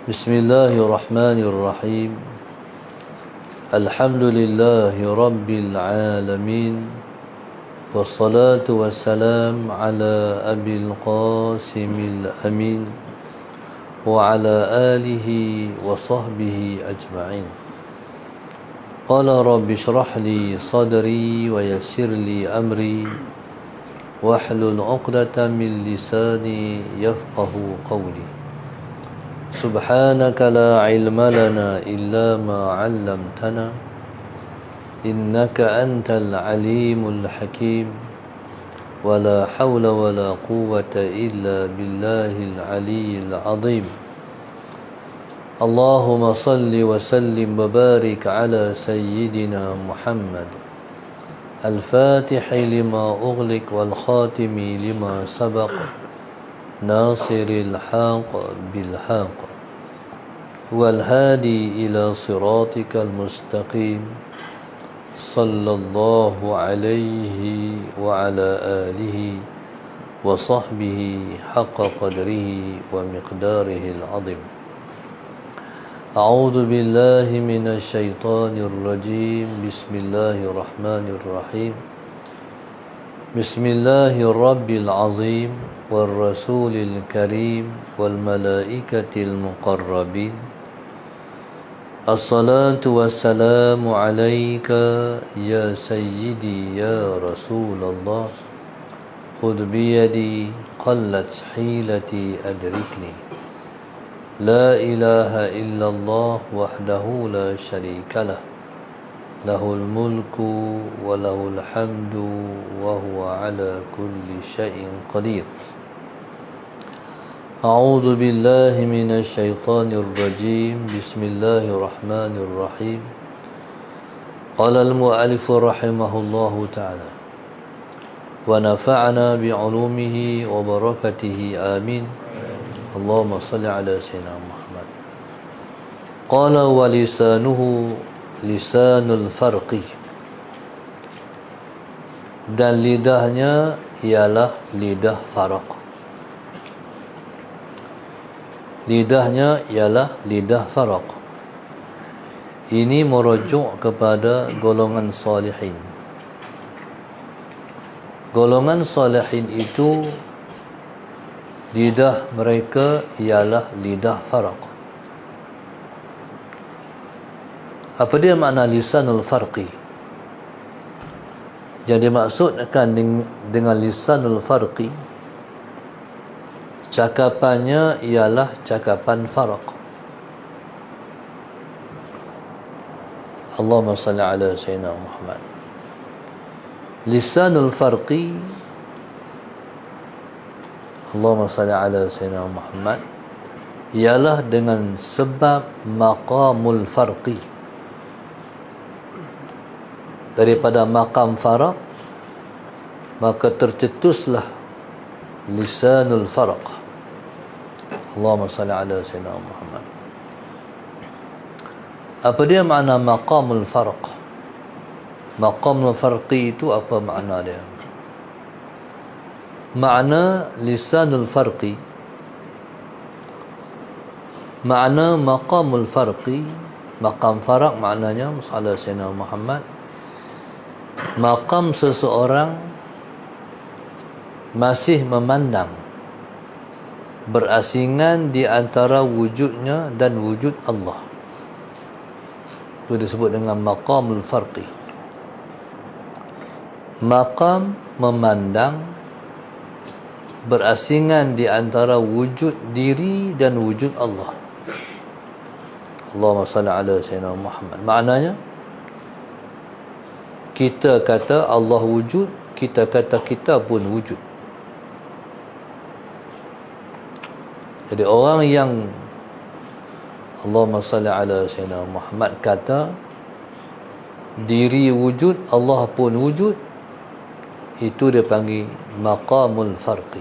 Bismillahirrahmanirrahim. Alhamdulillahi Rabbil Alamin. Wassalatu wassalam ala Abil Qasimil Amin wa ala alihi wa sahbihi ajma'in. Qala rabbi shrah li sadri wa yassir li amri wahlul 'uqdatam min lisani yafqahu qawli. Subhanaka la ilma lana illa ma 'allamtana innaka antal alimul hakim wa la hawla wa la quwwata illa billahil aliyyil azim. Allahumma salli wa sallim wa barik ala sayyidina Muhammad al-fatihi lima ughliq wal khatimi lima sabaq nasiril haq bil haq wal hadi ila siratikal mustaqim sallallahu alaihi wa ala alihi wa sahbihi haqqa qadrihi wa miqdarihil azim. A'udzu billahi minasy syaithanir rajim. Bismillahirrahmanirrahim. Bismillahirabbil azim wal rasulil karim wal malaikatil muqarrabin. Assalatu wassalamu alayka ya sayyidi ya Rasulullah. Khudh biyadi qallat hilati adrikni. La ilaha illallah wahdahu la syarika lah. Lahul mulku wa lahul hamdu wa huwa ala kulli syai'in qadir. A'udzu billahi minasy syaithanir rajim. Bismillahirrahmanirrahim. Qala al-mu'allif rahimahullahu ta'ala wa nafa'ana bi'ulumihi wa barakatihi amin. Allahumma salli ala sayyidina Muhammad. Qala wa lisanuhu lisanul farqi. Dan lidahnya ialah lidah faraq. Lidahnya ialah lidah faraq. Ini merujuk kepada golongan salihin. Golongan salihin itu lidah mereka ialah lidah faraq. Apa dia makna lisanul farqi? Jadi maksudkan dengan lisanul farqi, cakapannya ialah cakapan faraq. Allahumma salli ala sayyidina Muhammad. Lisanul farqi, Allahumma salli ala sayyidina Muhammad, ialah dengan sebab maqamul farqi. Daripada maqam faraq, maka tercetuslah lisanul faraq. Allahumma salli ala sayyidina Muhammad. Apa dia makna maqamul farq? Maqamul farqi itu apa makna dia? Makna lisanul farqi, makna maqamul farqi, maqam faraq maknanya sallallahu alaihi wasallam Muhammad, maqam seseorang masih memandang berasingan di antara wujudnya dan wujud Allah. Itu disebut dengan maqamul farqi. Maqam memandang berasingan di antara wujud diri dan wujud Allah. Allahumma salli ala sayyidina Muhammad. Maknanya, kita kata Allah wujud, kita kata kita pun wujud. Jadi orang yang Allahumma salli ala sayyidina Muhammad kata diri wujud, Allah pun wujud, itu dia panggil maqamul farqi.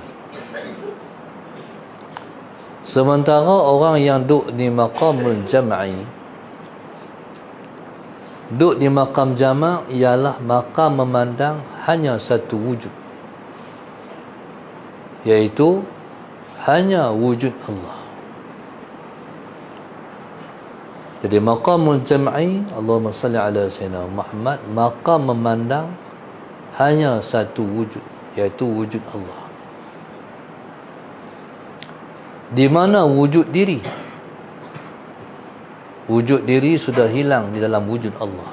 Sementara orang yang duduk di maqamul jam'i, duduk di maqam jama' ialah maqam memandang hanya satu wujud, iaitu hanya wujud Allah. Jadi maqamul jam'i, Allahumma salli ala sayyidina Muhammad, maqam memandang hanya satu wujud, iaitu wujud Allah. Di mana wujud diri? Wujud diri sudah hilang di dalam wujud Allah,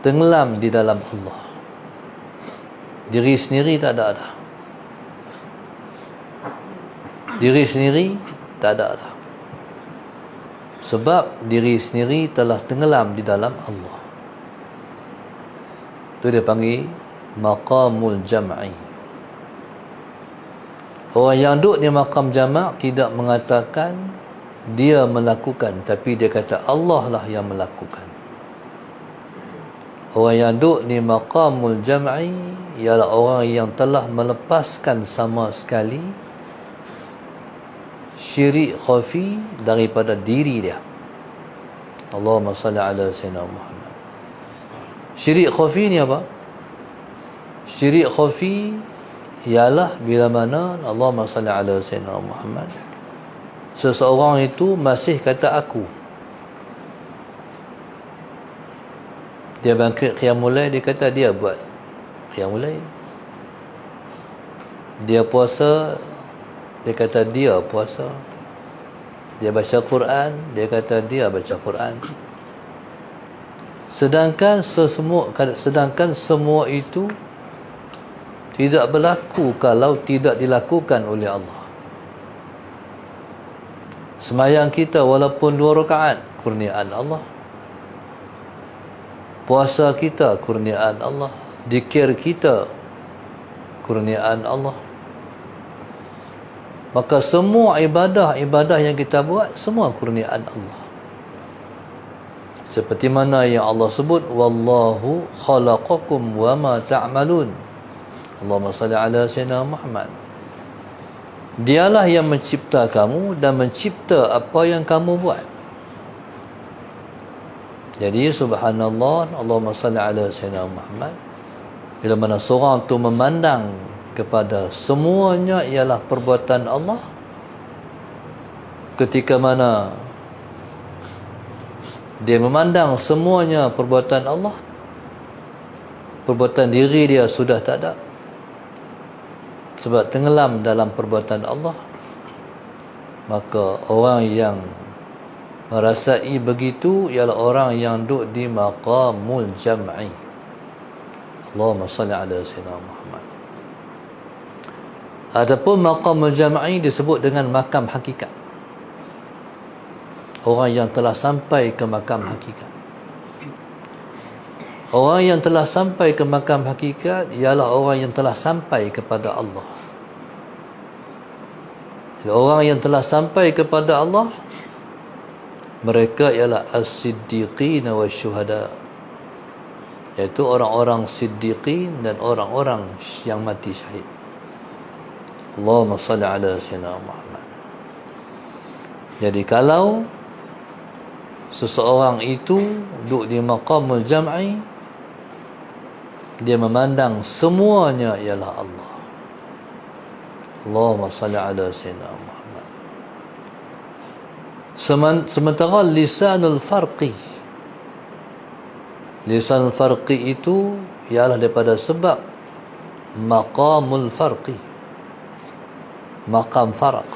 tenggelam di dalam Allah. Diri sendiri tak ada. Diri sendiri tak ada. Sebab diri sendiri telah tenggelam di dalam Allah. Itu dia panggil maqamul jam'i. Orang yang duduk di maqam jama' tidak mengatakan dia melakukan, tapi dia kata Allah lah yang melakukan. Orang yang duduk di maqamul jam'i ialah orang yang telah melepaskan sama sekali syirik khafi daripada diri dia. Allahumma salli ala sayyidina Muhammad. Syirik khafi ni apa? Syirik khafi ialah bila mana, Allahumma salli ala sayyidina Muhammad, seseorang itu masih kata aku. Dia bangkit qiyamul lail, dia kata dia buat qiyamul lail. Dia puasa, dia kata dia puasa. Dia baca Quran, dia kata dia baca Quran. Sedangkan semua itu tidak berlaku kalau tidak dilakukan oleh Allah. Sembahyang kita walaupun 2 rakaat, kurniaan Allah. Puasa kita, kurniaan Allah. Zikir kita, kurniaan Allah. Maka semua ibadah yang kita buat, semua kurniaan Allah. Seperti mana yang Allah sebut, wallahu khalaqakum wa ma ta'malun. Allahumma salli ala sayyidina Muhammad. Dialah yang mencipta kamu dan mencipta apa yang kamu buat. Jadi subhanallah, Allahumma salli ala sayyidina Muhammad, bila mana seorang tu memandang kepada semuanya ialah perbuatan Allah, ketika mana dia memandang semuanya perbuatan Allah, perbuatan diri dia sudah tak ada, sebab tenggelam dalam perbuatan Allah. Maka orang yang merasai begitu ialah orang yang duduk di maqamul jam'i. Allahumma salli ala sayyidina Muhammad. Adapun maqamul jam'i disebut dengan makam hakikat. Orang yang telah sampai ke makam hakikat. Orang yang telah sampai ke makam hakikat ialah orang yang telah sampai kepada Allah. Orang yang telah sampai kepada Allah, mereka ialah as-siddiqin wa syuhada, iaitu orang-orang siddiqin dan orang-orang yang mati syahid. Allahumma salli ala sayyidina Muhammad. Jadi kalau seseorang itu duduk di maqamul jam'i, dia memandang semuanya ialah Allah. Allahumma salli ala sayyidina Muhammad. Sementara lisanul farqi itu ialah daripada sebab maqamul farqi, maqam faraq.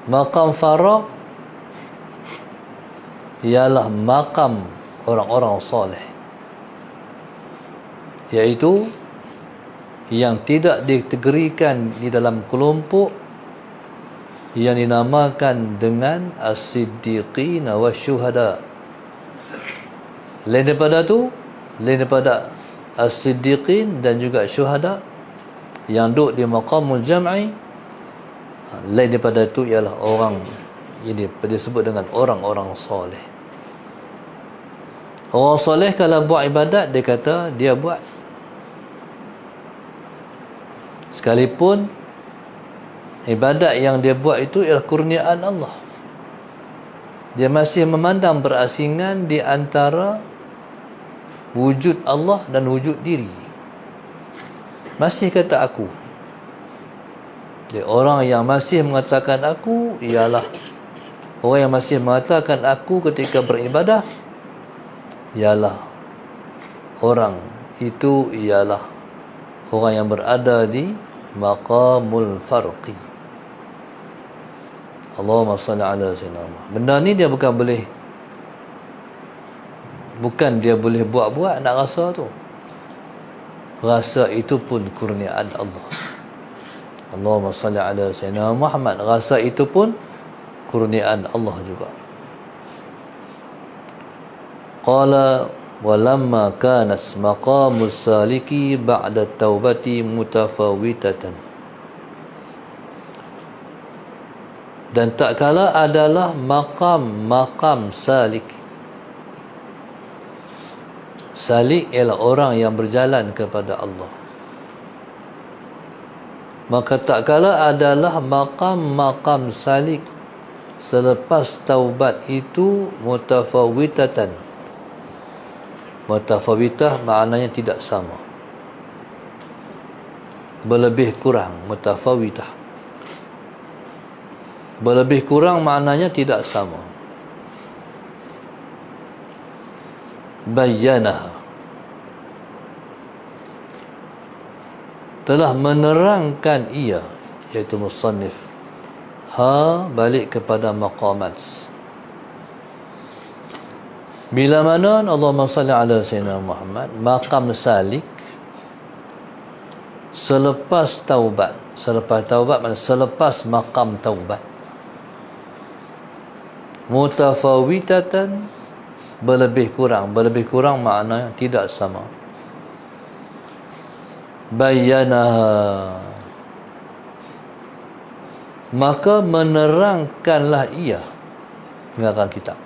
Maqam faraq ialah maqam orang-orang soleh, iaitu yang tidak dikategorikan di dalam kelompok yang dinamakan dengan as-siddiqin wa syuhada. Lain daripada as-siddiqin dan juga syuhada yang duduk di maqamul jam'i, lain daripada itu ialah orang ini disebut dengan orang-orang soleh. Orang soleh kalau buat ibadat, dia kata dia buat, sekalipun ibadat yang dia buat itu ialah kurniaan Allah. Dia masih memandang berasingan di antara wujud Allah dan wujud diri. Masih kata aku. Jadi orang yang masih mengatakan aku ialah Orang yang masih mengatakan aku ketika beribadah, ialah orang itu ialah orang yang berada di maqamul farqi. Allahumma salli ala sayyidina Muhammad. Benda ni dia bukan dia boleh buat-buat nak rasa tu. Rasa itu pun kurniaan Allah. Allahumma salli ala sayyidina Muhammad. Rasa itu pun kurniaan Allah juga. Qala walamma kanas maqamus saliki ba'da taubati mutafawitatan. Dan tak kala adalah maqam salik. Salik ialah orang yang berjalan kepada Allah. Maka tak kala adalah maqam salik selepas taubat itu mutafawitatan. Mutafawitah maknanya tidak sama, berlebih kurang. Mutafawitah berlebih kurang maknanya tidak sama. Bayyana telah menerangkan ia, iaitu musannif, balik kepada maqamat. Bila mana Allahumma salli ala sayyidina Muhammad, maqam salik selepas taubat. Selepas taubat maknanya selepas maqam taubat. Mutafawitatan, berlebih kurang. Berlebih kurang maknanya tidak sama. Bayyanaha, maka menerangkanlah ia, dengarkan kitab,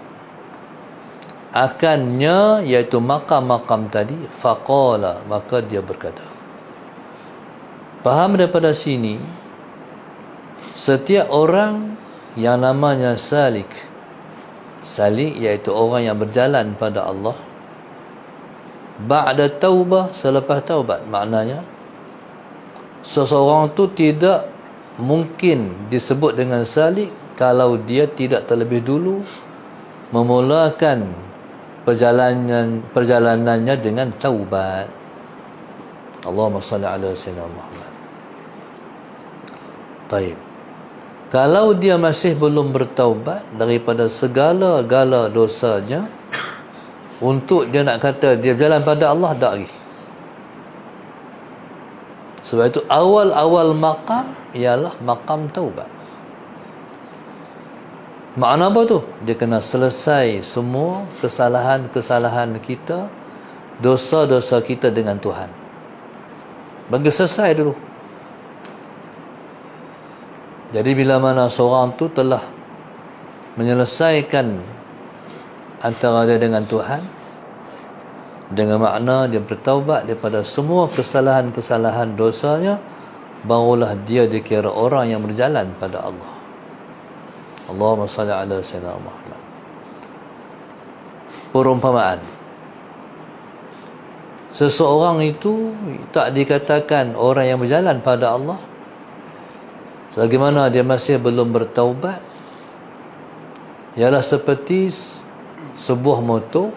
akannya, iaitu makam-makam tadi. Faqala, maka dia berkata. Faham daripada sini, setiap orang yang namanya salik iaitu orang yang berjalan pada Allah, ba'da taubah, selepas taubat, maknanya seseorang tu tidak mungkin disebut dengan salik kalau dia tidak terlebih dulu memulakan perjalanannya dengan taubat. Allahumma salli ala sayyidina Muhammad. Baik. Kalau dia masih belum bertaubat daripada segala-gala dosanya, untuk dia nak kata dia berjalan pada Allah, tak lagi. Sebab itu awal-awal maqam ialah maqam taubat. Makna apa tu? Dia kena selesai semua kesalahan-kesalahan kita, dosa-dosa kita dengan Tuhan. Bagi selesai dulu. Jadi bila mana seorang tu telah menyelesaikan antara dia dengan Tuhan, dengan makna dia bertaubat daripada semua kesalahan-kesalahan dosanya, barulah dia dikira orang yang berjalan pada Allah. Allahumma salli ala sayyidina Muhammad. Perumpamaan, seseorang itu tak dikatakan orang yang berjalan pada Allah selagi mana dia masih belum bertaubat. Ialah seperti sebuah motor,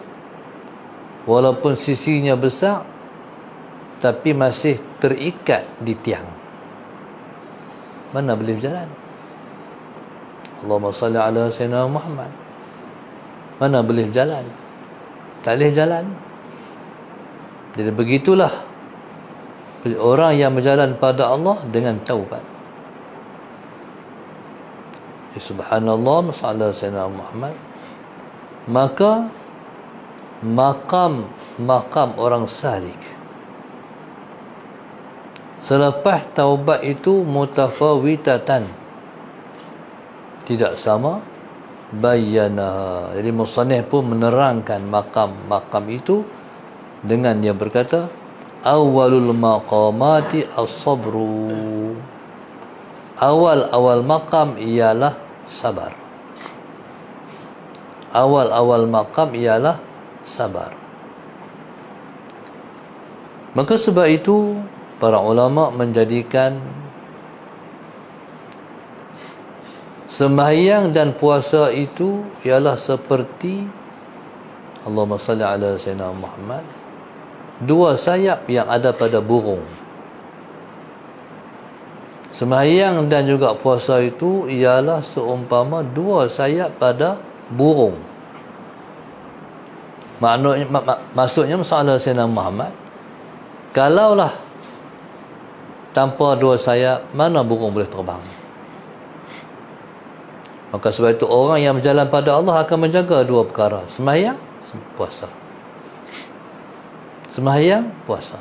walaupun sisinya besar tapi masih terikat di tiang, mana boleh berjalan? Allahumma salli ala sayyidina Muhammad. Mana boleh berjalan? Tak boleh jalan. Jadi begitulah orang yang berjalan pada Allah dengan taubat. Subhanallah, sallallahu sayyidina Muhammad. Maka makam orang salik selepas taubat itu mutafawitatan, tidak sama. Bayyana, jadi musannif pun menerangkan makam itu dengan dia berkata, awalul maqamati as-sabru. Awal-awal makam ialah sabar. Awal-awal makam ialah sabar. Maka sebab itu para ulama menjadikan Sembahyang dan puasa itu ialah seperti, Allahumma salli ala Sayyidina Muhammad, dua sayap yang ada pada burung. Sembahyang dan juga puasa itu ialah seumpama dua sayap pada burung. Maksudnya masalah Sayyidina Muhammad, kalaulah tanpa dua sayap, mana burung boleh terbang? Maka sebab itu orang yang berjalan pada Allah akan menjaga dua perkara, sembahyang, puasa. Sembahyang, puasa.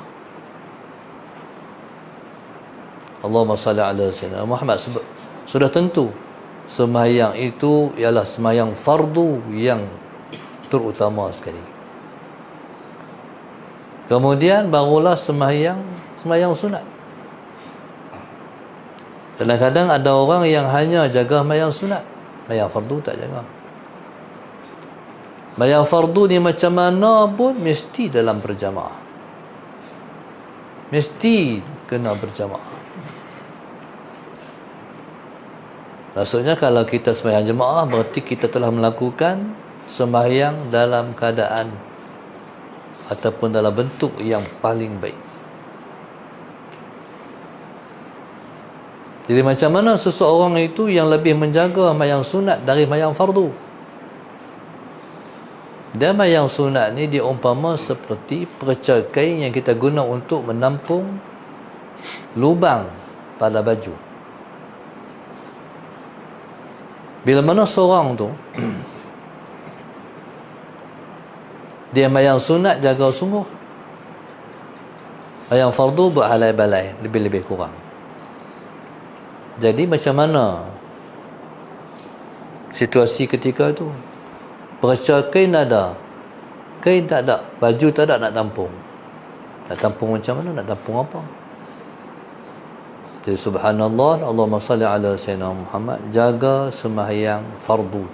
Allahumma salli ala Sayyidina Muhammad. Sudah tentu sembahyang itu ialah sembahyang fardu yang terutama sekali. Kemudian barulah sembahyang sunat. Kadang-kadang ada orang yang hanya jaga sembahyang sunat, sembahyang fardu tak jaga. Sembahyang fardu ni macam mana pun mesti dalam berjamaah, mesti kena berjamaah. Maksudnya kalau kita sembahyang jemaah, berarti kita telah melakukan sembahyang dalam keadaan ataupun dalam bentuk yang paling baik. Jadi macam mana seseorang itu yang lebih menjaga sembahyang sunat dari sembahyang fardu? Dan sembahyang sunat ni diumpama seperti perca kain yang kita guna untuk menampung lubang pada baju. Bila mana seorang tu dia sembahyang sunat jaga sungguh, sembahyang fardu buat halai balai, lebih-lebih kurang. Jadi macam mana situasi ketika itu? Perca kain ada, kain tak ada, baju tak ada, nak tampung. Nak tampung macam mana? Nak tampung apa? Jadi subhanallah, Allahumma salli ala Sayyidina Muhammad, jaga sembahyang fardu.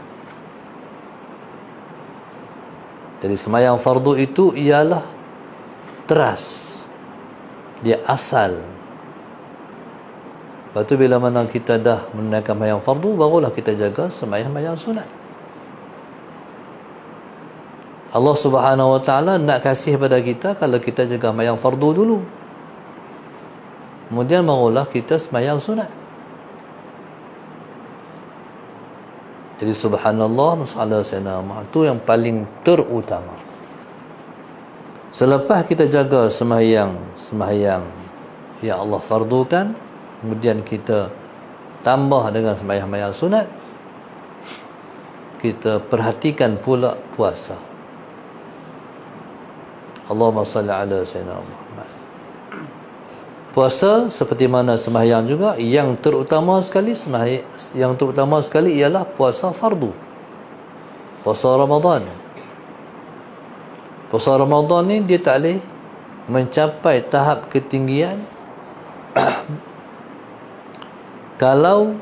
Jadi sembahyang fardu itu ialah teras, dia asal. Lepas tu bila mana kita dah menunaikan sembahyang fardu, barulah kita jaga sembahyang sunat. Allah Subhanahu wa taala nak kasih pada kita kalau kita jaga sembahyang fardu dulu, kemudian barulah kita sembahyang sunat. Jadi subhanallah, masalah Sayyidina Muhammad itu yang paling terutama. Selepas kita jaga sembahyang yang Allah fardukan, kemudian kita tambah dengan sembahyang sunat, kita perhatikan pula puasa. Allahumma salli ala Sayyidina Muhammad. Puasa seperti mana sembahyang juga, yang terutama sekali ialah puasa fardu, puasa Ramadan. Puasa Ramadan ni dia tak boleh mencapai tahap ketinggian kalau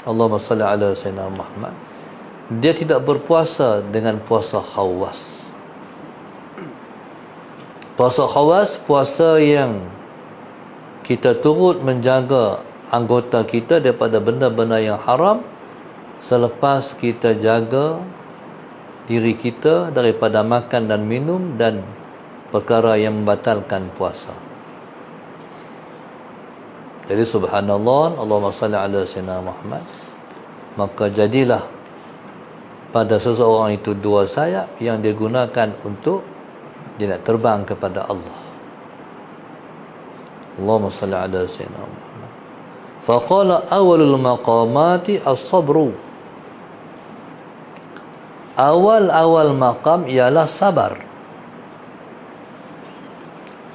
Allahumma salli ala Sayyidina Muhammad, dia tidak berpuasa dengan puasa khawas. Puasa khawas, puasa yang kita turut menjaga anggota kita daripada benda-benda yang haram selepas kita jaga diri kita daripada makan dan minum dan perkara yang membatalkan puasa. Jadi subhanallah, Allahumma salli ala Sayyidina Muhammad, maka jadilah pada seseorang itu dua sayap yang digunakan untuk dia nak terbang kepada Allah. Allahumma salli ala Sayyidina Muhammad. Faqala awalul maqamati as-sabru. Awal-awal maqam ialah sabar.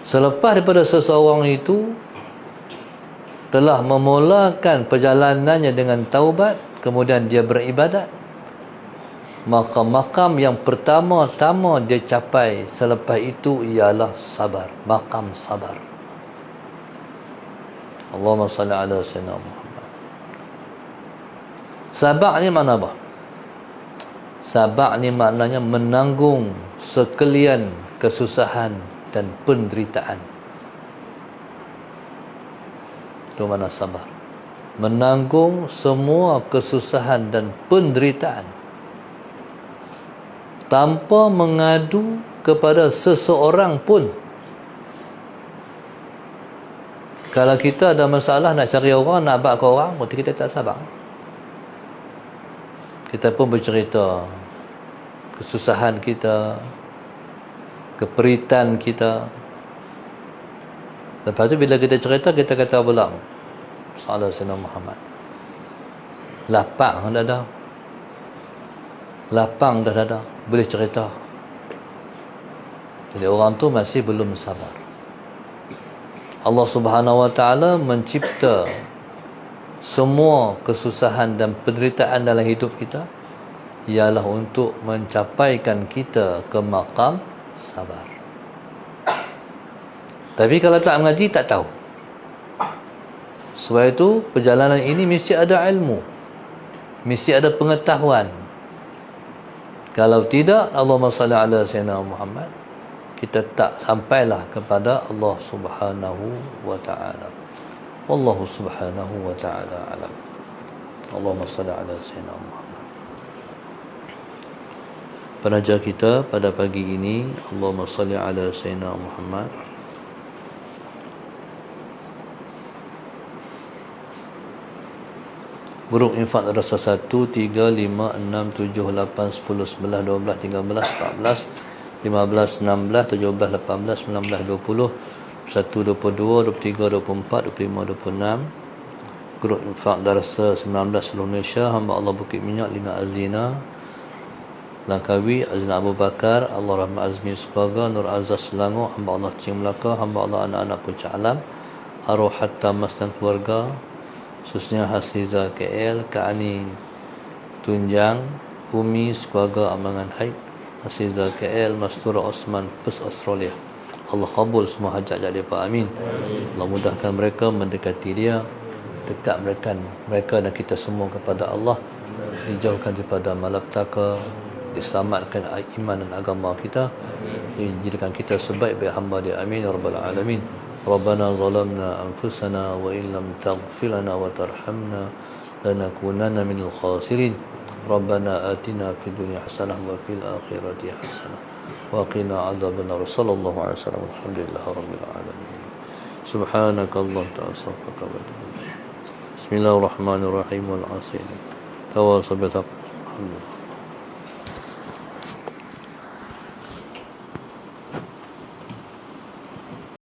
Selepas daripada seseorang itu telah memulakan perjalanannya dengan taubat, kemudian dia beribadat, maka makam yang pertama-tama dia capai selepas itu ialah sabar, makam sabar. Allahumma salli ala Sayyidina Muhammad. Sabar ni makna apa? Sabar ni maknanya menanggung sekalian kesusahan dan penderitaan. Itu makna sabar. menanggung semua kesusahan dan penderitaan tanpa mengadu kepada seseorang pun. Kalau kita ada masalah nak cari orang, nak abad ke orang, berarti kita tak sabar. Kita pun bercerita kesusahan kita, keperitan kita. Lepas tu bila kita cerita, kita kata pula Sallallahu Alaihi Wasallam Muhammad, lapang dah dah, lapang dah dah, boleh cerita. Jadi orang tu masih belum sabar. Allah Subhanahu Wa Taala mencipta semua kesusahan dan penderitaan dalam hidup kita ialah untuk mencapaikan kita ke maqam sabar. Tapi kalau tak mengaji, tak tahu. Sebab itu perjalanan ini mesti ada ilmu, mesti ada pengetahuan. Kalau tidak, Allahumma salli ala sayyidina Muhammad, kita tak sampailah kepada Allah Subhanahu wa taala. Wallahu Subhanahu wa taala alam. Allahumma salli ala sayyidina Muhammad. Penaja kita pada pagi ini, Allahumma salli ala sayyidina Muhammad. Grup infak rasa 1, 3, 5, 6, 7, 8, 10, 11, 12, 13, 14, 15, 16, 17, 18, 19, 20, 1, 22, 23, 24, 25, 26. Grup infak darasa 19 seluruh Malaysia, hamba Allah Bukit Minyak, Lina Azlina Langkawi, Azlina Abu Bakar, Allah Rahmat Azmi Supaga, Nur Azaz Selangor, hamba Allah Cing Melaka, hamba Allah anak-anak Puncak Alam, arwah Hatta Mas dan keluarga, khususnya Hasriza KL, Ka'ani Tunjang, Umi keluarga Amangan Haid, Hasriza KL, Mastura Osman Pers Australia. Allah kabul semua hajat mereka, amin. Allah mudahkan mereka mendekati dia, dekat mereka dan kita semua kepada Allah, dijauhkan daripada malapetaka, diselamatkan iman dan agama kita, dijadikan kita sebaik-baik hamba dia, amin ya rabbal alamin. ربنا ظلمنا أنفسنا وإن لم تغفر لنا وترحمنا لنكونن من الخاسرين ربنا آتنا في الدنيا حسنة وفي الآخرة حسنة وقنا عذاب النار صلى الله عليه وسلم الحمد لله رب العالمين سبحانك اللهم أستغفرك وأتوب إليك بسم الله الرحمن الرحيم والعصر تواصل بالحق.